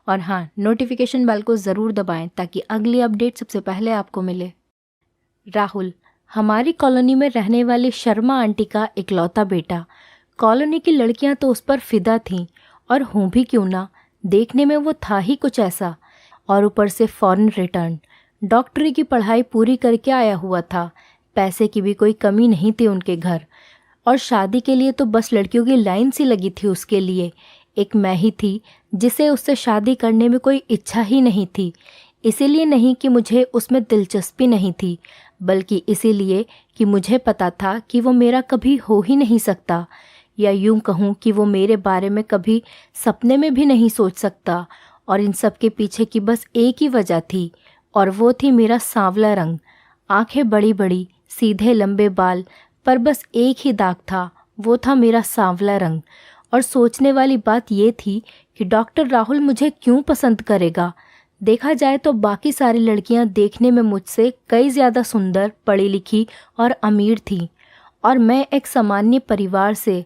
और हाँ, notification bell को ज़रूर दबाएं ताकि अगली अपडेट सबसे पहले आपको मिले। राहुल हमारी कॉलोनी में रहने वाली शर्मा आंटी का इकलौता बेटा। कॉलोनी की लड़कियां तो उस पर फिदा थीं, और हूँ भी क्यों ना, देखने में वो था ही कुछ ऐसा। और ऊपर से फॉरेन रिटर्न, डॉक्टरी की पढ़ाई पूरी करके आया हुआ था। पैसे की भी कोई कमी नहीं थी उनके घर, और शादी के लिए तो बस लड़कियों की लाइन सी लगी थी उसके लिए। एक मैं ही थी जिसे उससे शादी करने में कोई इच्छा ही नहीं थी। इसीलिए नहीं कि मुझे उसमें दिलचस्पी नहीं थी, बल्कि इसीलिए कि मुझे पता था कि वो मेरा कभी हो ही नहीं सकता, या यूं कहूँ कि वो मेरे बारे में कभी सपने में भी नहीं सोच सकता। और इन सब के पीछे की बस एक ही वजह थी, और वो थी मेरा सांवला रंग। आंखें बड़ी बड़ी, सीधे लंबे बाल, पर बस एक ही दाग था, वो था मेरा सांवला रंग। और सोचने वाली बात ये थी कि डॉक्टर राहुल मुझे क्यों पसंद करेगा। देखा जाए तो बाकी सारी लड़कियां देखने में मुझसे कई ज़्यादा सुंदर, पढ़ी लिखी और अमीर थीं, और मैं एक सामान्य परिवार से।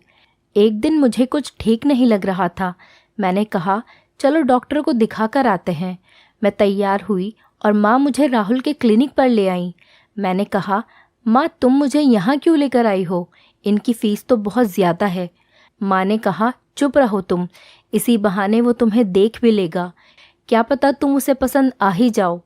एक दिन मुझे कुछ ठीक नहीं लग रहा था। मैंने कहा, चलो डॉक्टर को दिखा कर आते हैं। मैं तैयार हुई और माँ मुझे राहुल के क्लिनिक पर ले आई। मैंने कहा, माँ तुम मुझे यहाँ क्यों लेकर आई हो? इनकी फ़ीस तो बहुत ज़्यादा है। माँ ने कहा, चुप रहो तुम, इसी बहाने वो तुम्हें देख भी लेगा। क्या पता तुम उसे पसंद आ ही जाओ।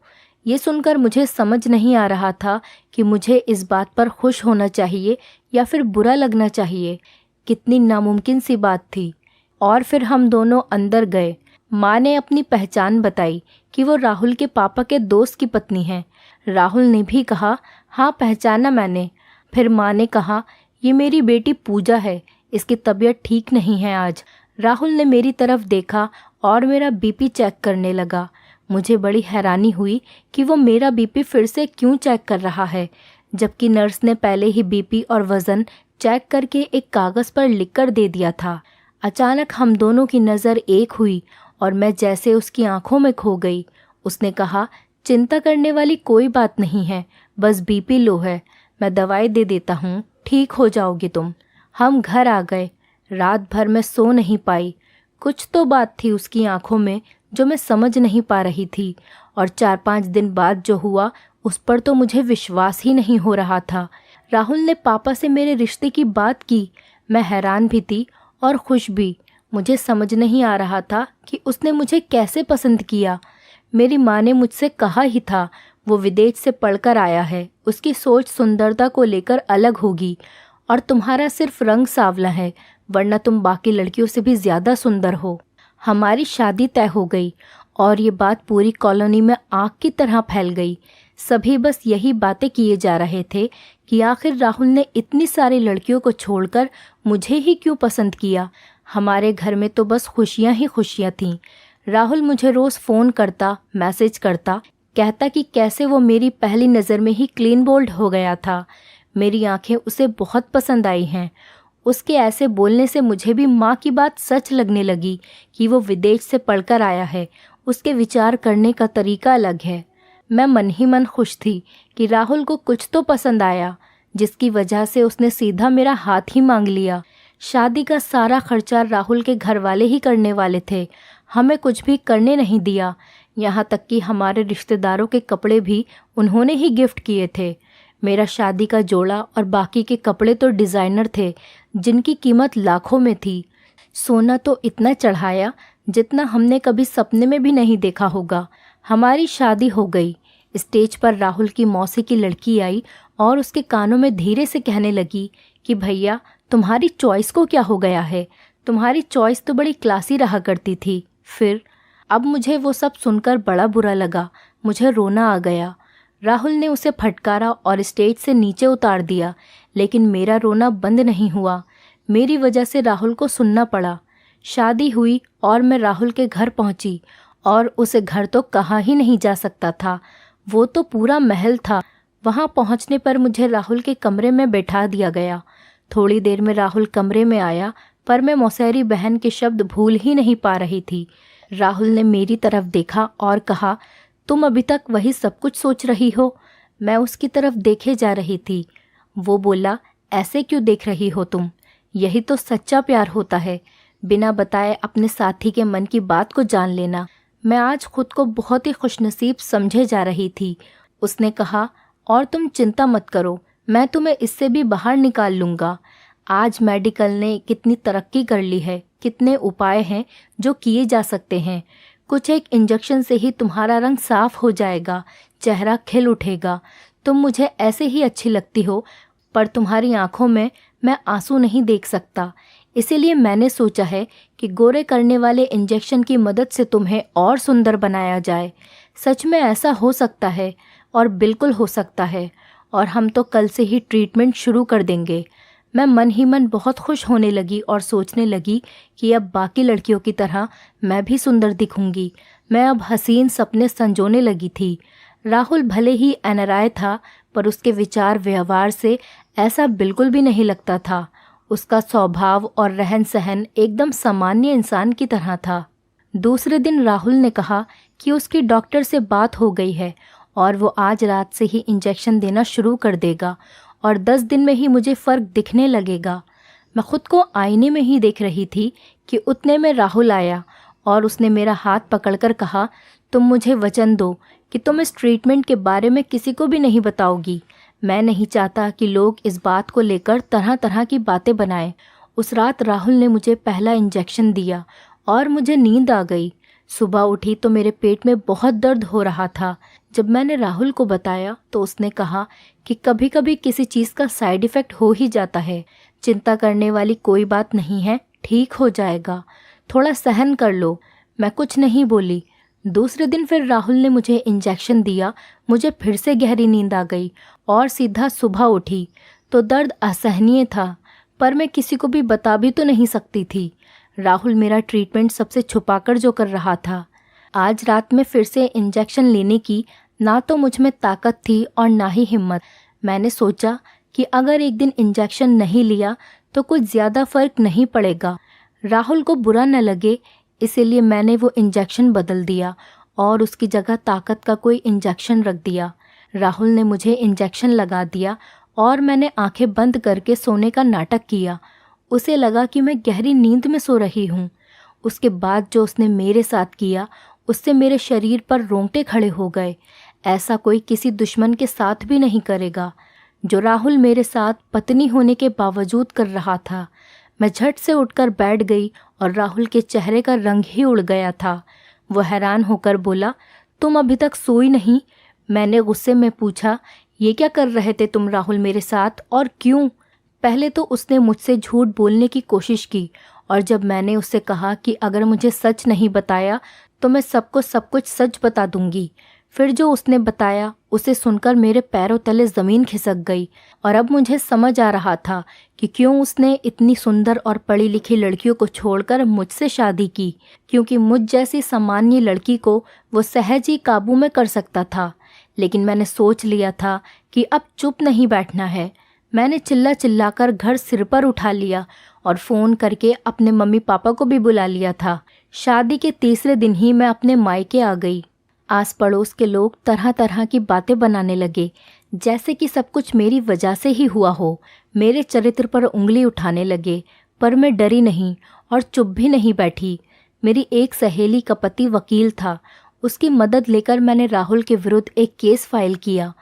ये सुनकर मुझे समझ नहीं आ रहा था कि मुझे इस बात पर खुश होना चाहिए या फिर बुरा लगना चाहिए। कितनी नामुमकिन सी बात थी। और फिर हम दोनों अंदर गए। माँ ने अपनी पहचान बताई कि वो राहुल के पापा के दोस्त की पत्नी है। राहुल ने भी कहा, हाँ पहचाना मैंने। फिर माँ ने कहा, ये मेरी बेटी पूजा है, इसकी तबीयत ठीक नहीं है आज। राहुल ने मेरी तरफ देखा और मेरा बीपी चेक करने लगा। मुझे बड़ी हैरानी हुई कि वो मेरा बीपी फिर से क्यों चेक कर रहा है, जबकि नर्स ने पहले ही बीपी और वज़न चेक करके एक कागज़ पर लिख कर दे दिया था। अचानक हम दोनों की नज़र एक हुई और मैं जैसे उसकी आंखों में खो गई। उसने कहा, चिंता करने वाली कोई बात नहीं है, बस बीपी लो है, मैं दवाई दे देता हूँ, ठीक हो जाओगी तुम। हम घर आ गए। रात भर मैं सो नहीं पाई। कुछ तो बात थी उसकी आंखों में जो मैं समझ नहीं पा रही थी, और 4-5 दिन बाद जो हुआ उस पर तो मुझे विश्वास ही नहीं हो रहा था। राहुल ने पापा से मेरे रिश्ते की बात की। मैं हैरान भी थी और खुश भी। मुझे समझ नहीं आ रहा था कि उसने मुझे कैसे पसंद किया। मेरी माँ ने मुझसे कहा ही था, वो विदेश से पढ़कर आया है, उसकी सोच सुंदरता को लेकर अलग होगी, और तुम्हारा सिर्फ रंग सांवला है, वरना तुम बाकी लड़कियों से भी ज़्यादा सुंदर हो। हमारी शादी तय हो गई, और ये बात पूरी कॉलोनी में आग की तरह फैल गई। सभी बस यही बातें किए जा रहे थे कि आखिर राहुल ने इतनी सारी लड़कियों को छोड़कर मुझे ही क्यों पसंद किया। हमारे घर में तो बस खुशियां ही खुशियां थीं। राहुल मुझे रोज़ फ़ोन करता, मैसेज करता, कहता कि कैसे वो मेरी पहली नज़र में ही क्लीन बोल्ड हो गया था। मेरी आंखें उसे बहुत पसंद आई हैं। उसके ऐसे बोलने से मुझे भी माँ की बात सच लगने लगी कि वो विदेश से पढ़कर आया है, उसके विचार करने का तरीका अलग है। मैं मन ही मन खुश थी कि राहुल को कुछ तो पसंद आया, जिसकी वजह से उसने सीधा मेरा हाथ ही मांग लिया। शादी का सारा खर्चा राहुल के घर वाले ही करने वाले थे, हमें कुछ भी करने नहीं दिया। यहाँ तक कि हमारे रिश्तेदारों के कपड़े भी उन्होंने ही गिफ्ट किए थे। मेरा शादी का जोड़ा और बाकी के कपड़े तो डिज़ाइनर थे, जिनकी कीमत लाखों में थी। सोना तो इतना चढ़ाया जितना हमने कभी सपने में भी नहीं देखा होगा। हमारी शादी हो गई। स्टेज पर राहुल की मौसी की लड़की आई और उसके कानों में धीरे से कहने लगी कि भैया, तुम्हारी चॉइस को क्या हो गया है? तुम्हारी चॉइस तो बड़ी क्लासी रहा करती थी। फिर अब मुझे वो सब सुनकर बड़ा बुरा लगा। मुझे रोना आ गया। राहुल ने उसे फटकारा और स्टेज से नीचे उतार दिया, लेकिन मेरा रोना बंद नहीं हुआ। मेरी वजह से राहुल को सुनना पड़ा। शादी हुई और मैं राहुल के घर पहुंची, और उसे घर तो कहा ही नहीं जा सकता था, वो तो पूरा महल था। वहां पहुंचने पर मुझे राहुल के कमरे में बैठा दिया गया। थोड़ी देर में राहुल कमरे में आया, पर मैं मौसेरी बहन के शब्द भूल ही नहीं पा रही थी। राहुल ने मेरी तरफ देखा और कहा, तुम अभी तक वही सब कुछ सोच रही हो? मैं उसकी तरफ देखे जा रही थी। वो बोला, ऐसे क्यों देख रही हो तुम? यही तो सच्चा प्यार होता है, बिना बताए अपने साथी के मन की बात को जान लेना। मैं आज खुद को बहुत ही खुशनसीब समझे जा रही थी। उसने कहा, और तुम चिंता मत करो, मैं तुम्हें इससे भी बाहर निकाल लूँगा। आज मेडिकल ने कितनी तरक्की कर ली है, कितने उपाय हैं जो किए जा सकते हैं। कुछ एक इंजेक्शन से ही तुम्हारा रंग साफ हो जाएगा, चेहरा खिल उठेगा। तुम मुझे ऐसे ही अच्छी लगती हो, पर तुम्हारी आंखों में मैं आंसू नहीं देख सकता। इसीलिए मैंने सोचा है कि गोरे करने वाले इंजेक्शन की मदद से तुम्हें और सुंदर बनाया जाए। सच में ऐसा हो सकता है, और बिल्कुल हो सकता है, और हम तो कल से ही ट्रीटमेंट शुरू कर देंगे। मैं मन ही मन बहुत खुश होने लगी और सोचने लगी कि अब बाकी लड़कियों की तरह मैं भी सुंदर दिखूंगी। मैं अब हसीन सपने संजोने लगी थी। राहुल भले ही एनआरआई था, पर उसके विचार व्यवहार से ऐसा बिल्कुल भी नहीं लगता था। उसका स्वभाव और रहन सहन एकदम सामान्य इंसान की तरह था। दूसरे दिन राहुल ने कहा कि उसकी डॉक्टर से बात हो गई है और वो आज रात से ही इंजेक्शन देना शुरू कर देगा और 10 दिन में ही मुझे फ़र्क दिखने लगेगा। मैं खुद को आईने में ही देख रही थी कि उतने में राहुल आया और उसने मेरा हाथ पकड़कर कहा, तुम मुझे वचन दो कि तुम इस ट्रीटमेंट के बारे में किसी को भी नहीं बताओगी। मैं नहीं चाहता कि लोग इस बात को लेकर तरह तरह की बातें बनाएं। उस रात राहुल ने मुझे पहला इंजेक्शन दिया और मुझे नींद आ गई। सुबह उठी तो मेरे पेट में बहुत दर्द हो रहा था। जब मैंने राहुल को बताया तो उसने कहा कि कभी कभी किसी चीज़ का साइड इफ़ेक्ट हो ही जाता है, चिंता करने वाली कोई बात नहीं है, ठीक हो जाएगा, थोड़ा सहन कर लो। मैं कुछ नहीं बोली। दूसरे दिन फिर राहुल ने मुझे इंजेक्शन दिया। मुझे फिर से गहरी नींद आ गई और सीधा सुबह उठी तो दर्द असहनीय था, पर मैं किसी को भी बता भी तो नहीं सकती थी। राहुल मेरा ट्रीटमेंट सबसे छुपाकर जो कर रहा था। आज रात में फिर से इंजेक्शन लेने की ना तो मुझ में ताकत थी और ना ही हिम्मत। मैंने सोचा कि अगर एक दिन इंजेक्शन नहीं लिया तो कुछ ज़्यादा फ़र्क नहीं पड़ेगा, राहुल को बुरा न लगे, इसीलिए मैंने वो इंजेक्शन बदल दिया और उसकी जगह ताकत का कोई इंजेक्शन रख दिया। राहुल ने मुझे इंजेक्शन लगा दिया और मैंने आंखें बंद करके सोने का नाटक किया। उसे लगा कि मैं गहरी नींद में सो रही हूँ। उसके बाद जो उसने मेरे साथ किया उससे मेरे शरीर पर रोंगटे खड़े हो गए। ऐसा कोई किसी दुश्मन के साथ भी नहीं करेगा जो राहुल मेरे साथ पत्नी होने के बावजूद कर रहा था। मैं झट से उठकर बैठ गई और राहुल के चेहरे का रंग ही उड़ गया था। वो हैरान होकर बोला, तुम अभी तक सोई नहीं? मैंने गुस्से में पूछा, ये क्या कर रहे थे तुम राहुल मेरे साथ, और क्यों? पहले तो उसने मुझसे झूठ बोलने की कोशिश की और जब मैंने उससे कहा कि अगर मुझे सच नहीं बताया तो मैं सबको सब कुछ सच बता दूंगी, फिर जो उसने बताया उसे सुनकर मेरे पैरों तले ज़मीन खिसक गई और अब मुझे समझ आ रहा था कि क्यों उसने इतनी सुंदर और पढ़ी लिखी लड़कियों को छोड़कर मुझसे शादी की, क्योंकि मुझ जैसी सामान्य लड़की को वो सहज ही काबू में कर सकता था। लेकिन मैंने सोच लिया था कि अब चुप नहीं बैठना है। मैंने चिल्ला चिल्लाकर घर सिर पर उठा लिया और फ़ोन करके अपने मम्मी पापा को भी बुला लिया था। शादी के तीसरे दिन ही मैं अपने मायके आ गई। आस पड़ोस के लोग तरह तरह की बातें बनाने लगे, जैसे कि सब कुछ मेरी वजह से ही हुआ हो। मेरे चरित्र पर उंगली उठाने लगे, पर मैं डरी नहीं और चुप भी नहीं बैठी। मेरी एक सहेली का पति वकील था, उसकी मदद लेकर मैंने राहुल के विरुद्ध एक केस फाइल किया।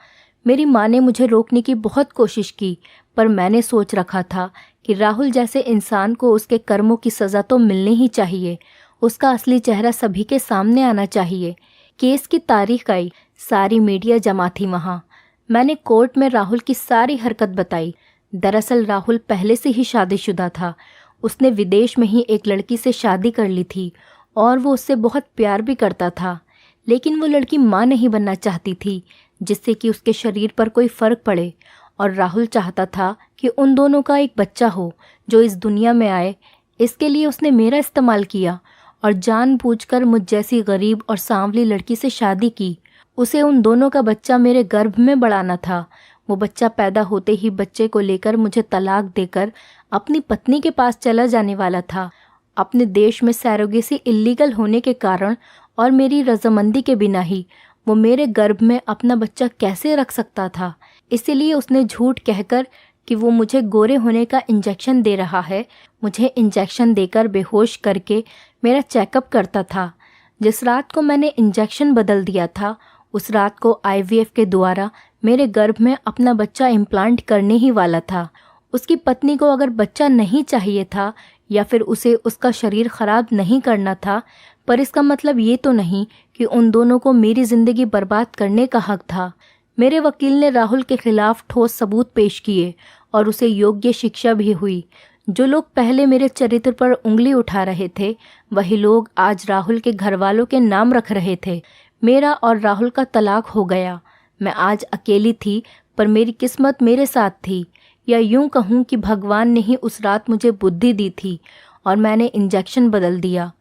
मेरी माँ ने मुझे रोकने की बहुत कोशिश की, पर मैंने सोच रखा था कि राहुल जैसे इंसान को उसके कर्मों की सज़ा तो मिलनी ही चाहिए, उसका असली चेहरा सभी के सामने आना चाहिए। केस की तारीख आई, सारी मीडिया जमा थी वहाँ। मैंने कोर्ट में राहुल की सारी हरकत बताई। दरअसल राहुल पहले से ही शादीशुदा था। उसने विदेश में ही एक लड़की से शादी कर ली थी और वो उससे बहुत प्यार भी करता था, लेकिन वो लड़की माँ नहीं बनना चाहती थी, जिससे कि उसके शरीर पर कोई फ़र्क पड़े। और राहुल चाहता था कि उन दोनों का एक बच्चा हो जो इस दुनिया में आए। इसके लिए उसने मेरा इस्तेमाल किया और जानबूझकर मुझ जैसी गरीब और सांवली लड़की से शादी की। उसे उन दोनों का बच्चा मेरे गर्भ में बढ़ाना था। वो बच्चा पैदा होते ही बच्चे को लेकर मुझे तलाक देकर अपनी पत्नी के पास चला जाने वाला था। अपने देश में सैरोगेसी इल्लीगल होने के कारण और मेरी रजामंदी के बिना ही वो मेरे गर्भ में अपना बच्चा कैसे रख सकता था। इसीलिए उसने झूठ कहकर कि वो मुझे गोरे होने का इंजेक्शन दे रहा है, मुझे इंजेक्शन देकर बेहोश करके मेरा चेकअप करता था। जिस रात को मैंने इंजेक्शन बदल दिया था, उस रात को IVF के द्वारा मेरे गर्भ में अपना बच्चा इम्प्लांट करने ही वाला था। उसकी पत्नी को अगर बच्चा नहीं चाहिए था या फिर उसे उसका शरीर ख़राब नहीं करना था, पर इसका मतलब ये तो नहीं कि उन दोनों को मेरी ज़िंदगी बर्बाद करने का हक था। मेरे वकील ने राहुल के खिलाफ ठोस सबूत पेश किए और उसे योग्य शिक्षा भी हुई। जो लोग पहले मेरे चरित्र पर उंगली उठा रहे थे, वही लोग आज राहुल के घर वालों के नाम रख रहे थे। मेरा और राहुल का तलाक हो गया। मैं आज अकेली थी, पर मेरी किस्मत मेरे साथ थी, या यूं कहूं कि भगवान ने ही उस रात मुझे बुद्धि दी थी और मैंने इंजेक्शन बदल दिया।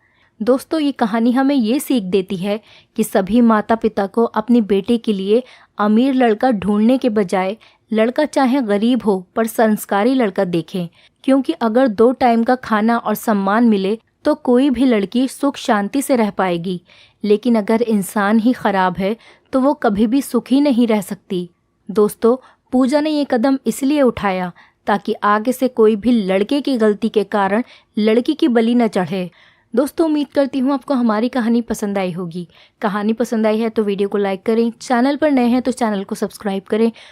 दोस्तों, ये कहानी हमें ये सीख देती है कि सभी माता पिता को अपनी बेटे के लिए अमीर लड़का ढूंढने के बजाय लड़का चाहे गरीब हो पर संस्कारी लड़का देखें, क्योंकि अगर 2 टाइम का खाना और सम्मान मिले तो कोई भी लड़की सुख शांति से रह पाएगी, लेकिन अगर इंसान ही खराब है तो वो कभी भी सुखी नहीं रह सकती। दोस्तों, पूजा ने ये कदम इसलिए उठाया ताकि आगे से कोई भी लड़के की गलती के कारण लड़की की बलि न चढ़े। दोस्तों, उम्मीद करती हूँ आपको हमारी कहानी पसंद आई होगी। कहानी पसंद आई है तो वीडियो को लाइक करें, चैनल पर नए हैं तो चैनल को सब्सक्राइब करें